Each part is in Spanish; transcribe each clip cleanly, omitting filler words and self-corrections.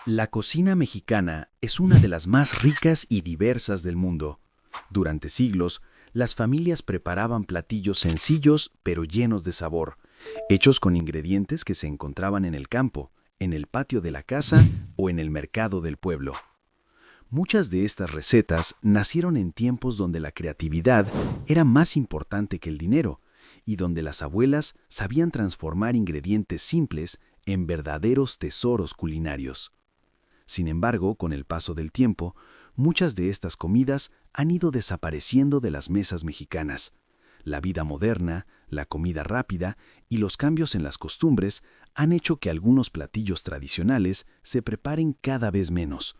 La cocina mexicana es una de las más ricas y diversas del mundo. Durante siglos, las familias preparaban platillos sencillos pero llenos de sabor, hechos con ingredientes que se encontraban en el campo, en el patio de la casa o en el mercado del pueblo. Muchas de estas recetas nacieron en tiempos donde la creatividad era más importante que el dinero y donde las abuelas sabían transformar ingredientes simples en verdaderos tesoros culinarios. Sin embargo, con el paso del tiempo, muchas de estas comidas han ido desapareciendo de las mesas mexicanas. La vida moderna, la comida rápida y los cambios en las costumbres han hecho que algunos platillos tradicionales se preparen cada vez menos.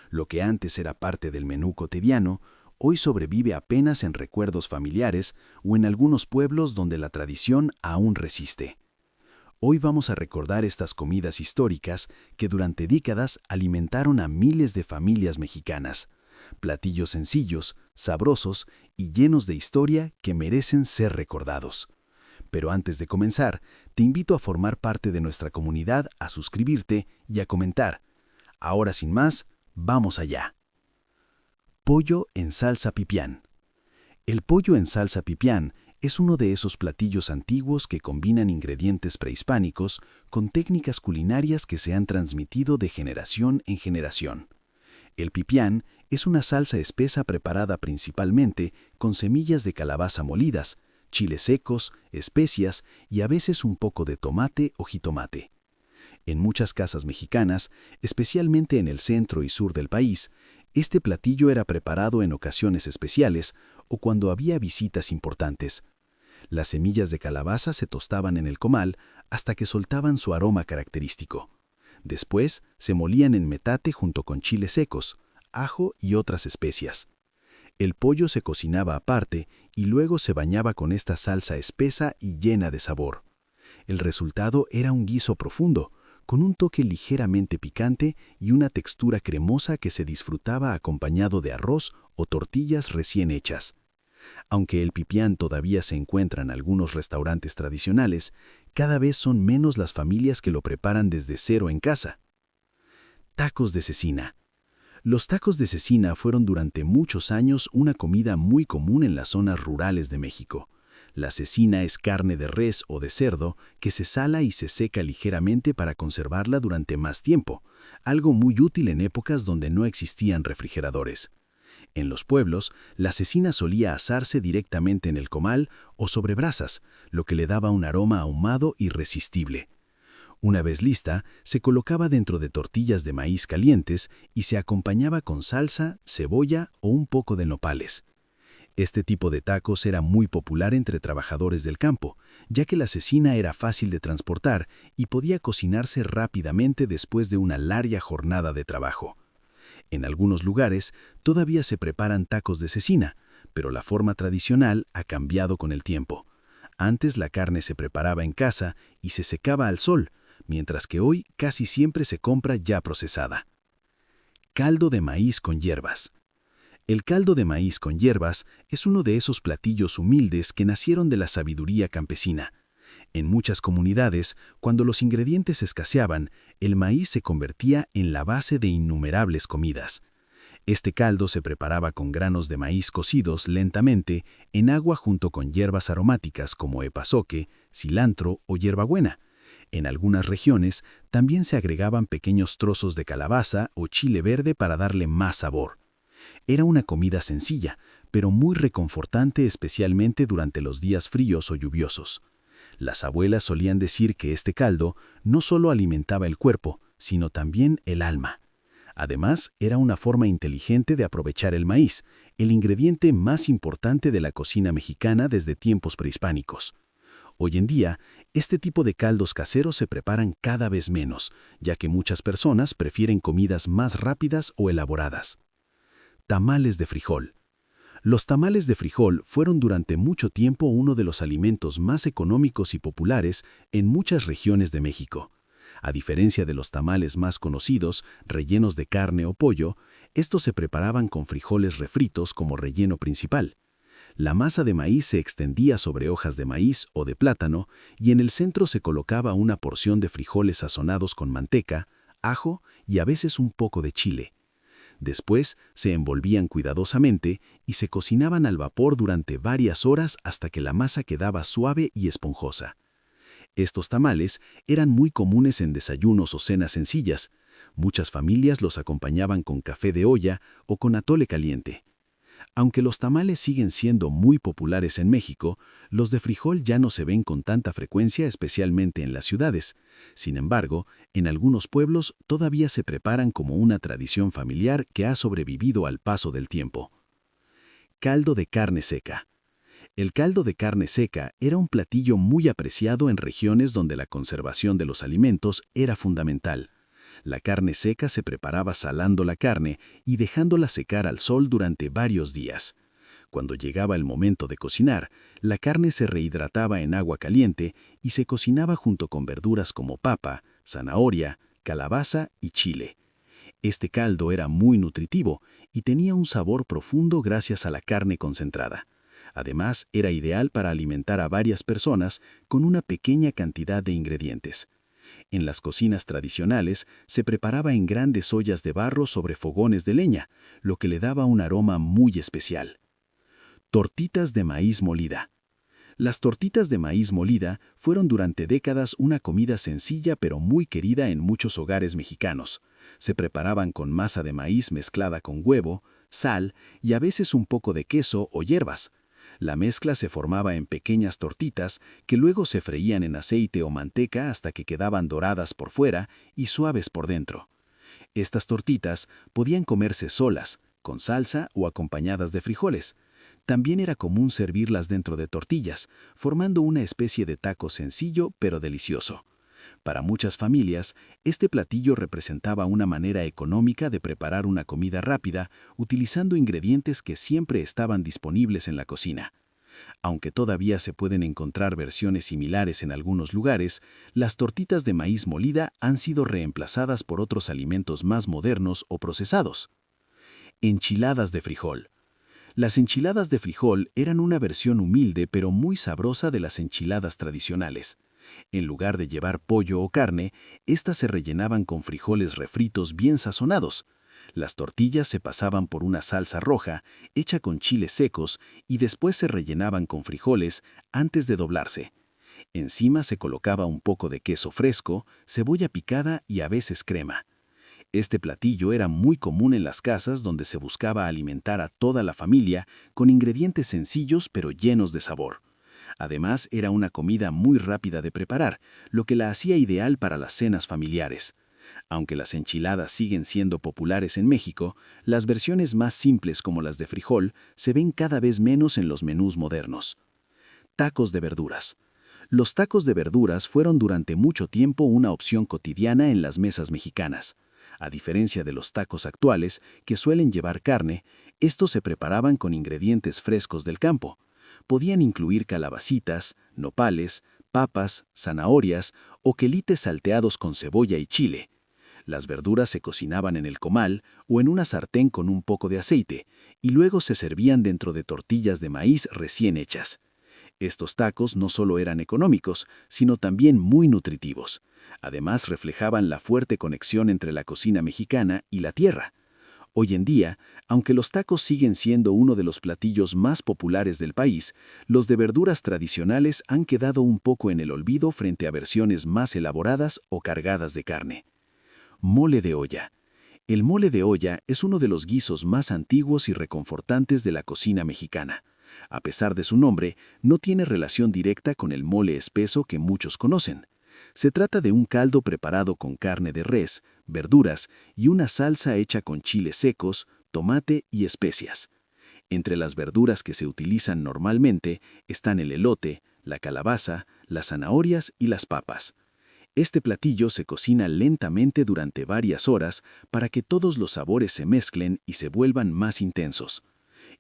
Lo que antes era parte del menú cotidiano, hoy sobrevive apenas en recuerdos familiares o en algunos pueblos donde la tradición aún resiste. Hoy vamos a recordar estas comidas históricas que durante décadas alimentaron a miles de familias mexicanas. Platillos sencillos, sabrosos y llenos de historia que merecen ser recordados. Pero antes de comenzar, te invito a formar parte de nuestra comunidad, a suscribirte y a comentar. Ahora sin más, vamos allá. Pollo en salsa pipián. El pollo en salsa pipián es uno de esos platillos antiguos que combinan ingredientes prehispánicos con técnicas culinarias que se han transmitido de generación en generación. El pipián es una salsa espesa preparada principalmente con semillas de calabaza molidas, chiles secos, especias y a veces un poco de tomate o jitomate. En muchas casas mexicanas, especialmente en el centro y sur del país, este platillo era preparado en ocasiones especiales o cuando había visitas importantes. Las semillas de calabaza se tostaban en el comal hasta que soltaban su aroma característico. Después se molían en metate junto con chiles secos, ajo y otras especias. El pollo se cocinaba aparte y luego se bañaba con esta salsa espesa y llena de sabor. El resultado era un guiso profundo, con un toque ligeramente picante y una textura cremosa que se disfrutaba acompañado de arroz o tortillas recién hechas. Aunque el pipián todavía se encuentra en algunos restaurantes tradicionales, cada vez son menos las familias que lo preparan desde cero en casa. Tacos de cecina. Los tacos de cecina fueron durante muchos años una comida muy común en las zonas rurales de México. La cecina es carne de res o de cerdo que se sala y se seca ligeramente para conservarla durante más tiempo, algo muy útil en épocas donde no existían refrigeradores. En los pueblos, la cecina solía asarse directamente en el comal o sobre brasas, lo que le daba un aroma ahumado irresistible. Una vez lista, se colocaba dentro de tortillas de maíz calientes y se acompañaba con salsa, cebolla o un poco de nopales. Este tipo de tacos era muy popular entre trabajadores del campo, ya que la cecina era fácil de transportar y podía cocinarse rápidamente después de una larga jornada de trabajo. En algunos lugares todavía se preparan tacos de cecina, pero la forma tradicional ha cambiado con el tiempo. Antes la carne se preparaba en casa y se secaba al sol, mientras que hoy casi siempre se compra ya procesada. Caldo de maíz con hierbas. El caldo de maíz con hierbas es uno de esos platillos humildes que nacieron de la sabiduría campesina. En muchas comunidades, cuando los ingredientes escaseaban, el maíz se convertía en la base de innumerables comidas. Este caldo se preparaba con granos de maíz cocidos lentamente en agua junto con hierbas aromáticas como epazoque, cilantro o hierbabuena. En algunas regiones también se agregaban pequeños trozos de calabaza o chile verde para darle más sabor. Era una comida sencilla, pero muy reconfortante especialmente durante los días fríos o lluviosos. Las abuelas solían decir que este caldo no solo alimentaba el cuerpo, sino también el alma. Además, era una forma inteligente de aprovechar el maíz, el ingrediente más importante de la cocina mexicana desde tiempos prehispánicos. Hoy en día, este tipo de caldos caseros se preparan cada vez menos, ya que muchas personas prefieren comidas más rápidas o elaboradas. Tamales de frijol. Los tamales de frijol fueron durante mucho tiempo uno de los alimentos más económicos y populares en muchas regiones de México. A diferencia de los tamales más conocidos, rellenos de carne o pollo, estos se preparaban con frijoles refritos como relleno principal. La masa de maíz se extendía sobre hojas de maíz o de plátano y en el centro se colocaba una porción de frijoles sazonados con manteca, ajo y a veces un poco de chile. Después se envolvían cuidadosamente y se cocinaban al vapor durante varias horas hasta que la masa quedaba suave y esponjosa. Estos tamales eran muy comunes en desayunos o cenas sencillas. Muchas familias los acompañaban con café de olla o con atole caliente. Aunque los tamales siguen siendo muy populares en México, los de frijol ya no se ven con tanta frecuencia, especialmente en las ciudades. Sin embargo, en algunos pueblos todavía se preparan como una tradición familiar que ha sobrevivido al paso del tiempo. Caldo de carne seca. El caldo de carne seca era un platillo muy apreciado en regiones donde la conservación de los alimentos era fundamental. La carne seca se preparaba salando la carne y dejándola secar al sol durante varios días. Cuando llegaba el momento de cocinar, la carne se rehidrataba en agua caliente y se cocinaba junto con verduras como papa, zanahoria, calabaza y chile. Este caldo era muy nutritivo y tenía un sabor profundo gracias a la carne concentrada. Además, era ideal para alimentar a varias personas con una pequeña cantidad de ingredientes. En las cocinas tradicionales se preparaba en grandes ollas de barro sobre fogones de leña, lo que le daba un aroma muy especial. Tortitas de maíz molida. Las tortitas de maíz molida fueron durante décadas una comida sencilla pero muy querida en muchos hogares mexicanos. Se preparaban con masa de maíz mezclada con huevo, sal y a veces un poco de queso o hierbas. La mezcla se formaba en pequeñas tortitas que luego se freían en aceite o manteca hasta que quedaban doradas por fuera y suaves por dentro. Estas tortitas podían comerse solas, con salsa o acompañadas de frijoles. También era común servirlas dentro de tortillas, formando una especie de taco sencillo pero delicioso. Para muchas familias, este platillo representaba una manera económica de preparar una comida rápida, utilizando ingredientes que siempre estaban disponibles en la cocina. Aunque todavía se pueden encontrar versiones similares en algunos lugares, las tortitas de maíz molida han sido reemplazadas por otros alimentos más modernos o procesados. Enchiladas de frijol. Las enchiladas de frijol eran una versión humilde pero muy sabrosa de las enchiladas tradicionales. En lugar de llevar pollo o carne, estas se rellenaban con frijoles refritos bien sazonados. Las tortillas se pasaban por una salsa roja, hecha con chiles secos, y después se rellenaban con frijoles antes de doblarse. Encima se colocaba un poco de queso fresco, cebolla picada y a veces crema. Este platillo era muy común en las casas donde se buscaba alimentar a toda la familia con ingredientes sencillos pero llenos de sabor. Además, era una comida muy rápida de preparar, lo que la hacía ideal para las cenas familiares. Aunque las enchiladas siguen siendo populares en México, las versiones más simples como las de frijol se ven cada vez menos en los menús modernos. Tacos de verduras. Los tacos de verduras fueron durante mucho tiempo una opción cotidiana en las mesas mexicanas. A diferencia de los tacos actuales, que suelen llevar carne, estos se preparaban con ingredientes frescos del campo. Podían incluir calabacitas, nopales, papas, zanahorias o quelites salteados con cebolla y chile. Las verduras se cocinaban en el comal o en una sartén con un poco de aceite, y luego se servían dentro de tortillas de maíz recién hechas. Estos tacos no solo eran económicos, sino también muy nutritivos. Además, reflejaban la fuerte conexión entre la cocina mexicana y la tierra. Hoy en día, aunque los tacos siguen siendo uno de los platillos más populares del país, los de verduras tradicionales han quedado un poco en el olvido frente a versiones más elaboradas o cargadas de carne. Mole de olla. El mole de olla es uno de los guisos más antiguos y reconfortantes de la cocina mexicana. A pesar de su nombre, no tiene relación directa con el mole espeso que muchos conocen. Se trata de un caldo preparado con carne de res, verduras y una salsa hecha con chiles secos, tomate y especias. Entre las verduras que se utilizan normalmente están el elote, la calabaza, las zanahorias y las papas. Este platillo se cocina lentamente durante varias horas para que todos los sabores se mezclen y se vuelvan más intensos.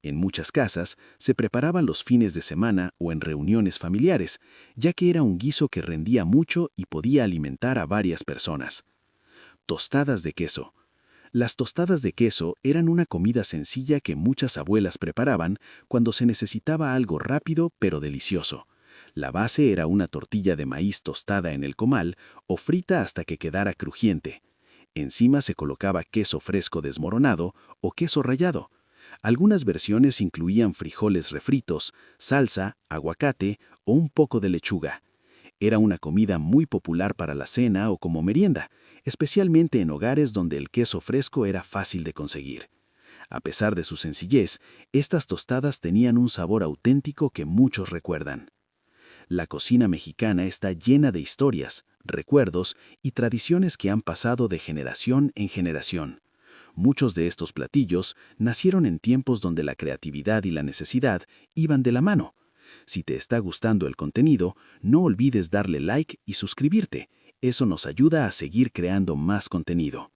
En muchas casas se preparaba los fines de semana o en reuniones familiares, ya que era un guiso que rendía mucho y podía alimentar a varias personas. Tostadas de queso. Las tostadas de queso eran una comida sencilla que muchas abuelas preparaban cuando se necesitaba algo rápido pero delicioso. La base era una tortilla de maíz tostada en el comal o frita hasta que quedara crujiente. Encima se colocaba queso fresco desmoronado o queso rallado. Algunas versiones incluían frijoles refritos, salsa, aguacate o un poco de lechuga. Era una comida muy popular para la cena o como merienda, especialmente en hogares donde el queso fresco era fácil de conseguir. A pesar de su sencillez, estas tostadas tenían un sabor auténtico que muchos recuerdan. La cocina mexicana está llena de historias, recuerdos y tradiciones que han pasado de generación en generación. Muchos de estos platillos nacieron en tiempos donde la creatividad y la necesidad iban de la mano. Si te está gustando el contenido, no olvides darle like y suscribirte. Eso nos ayuda a seguir creando más contenido.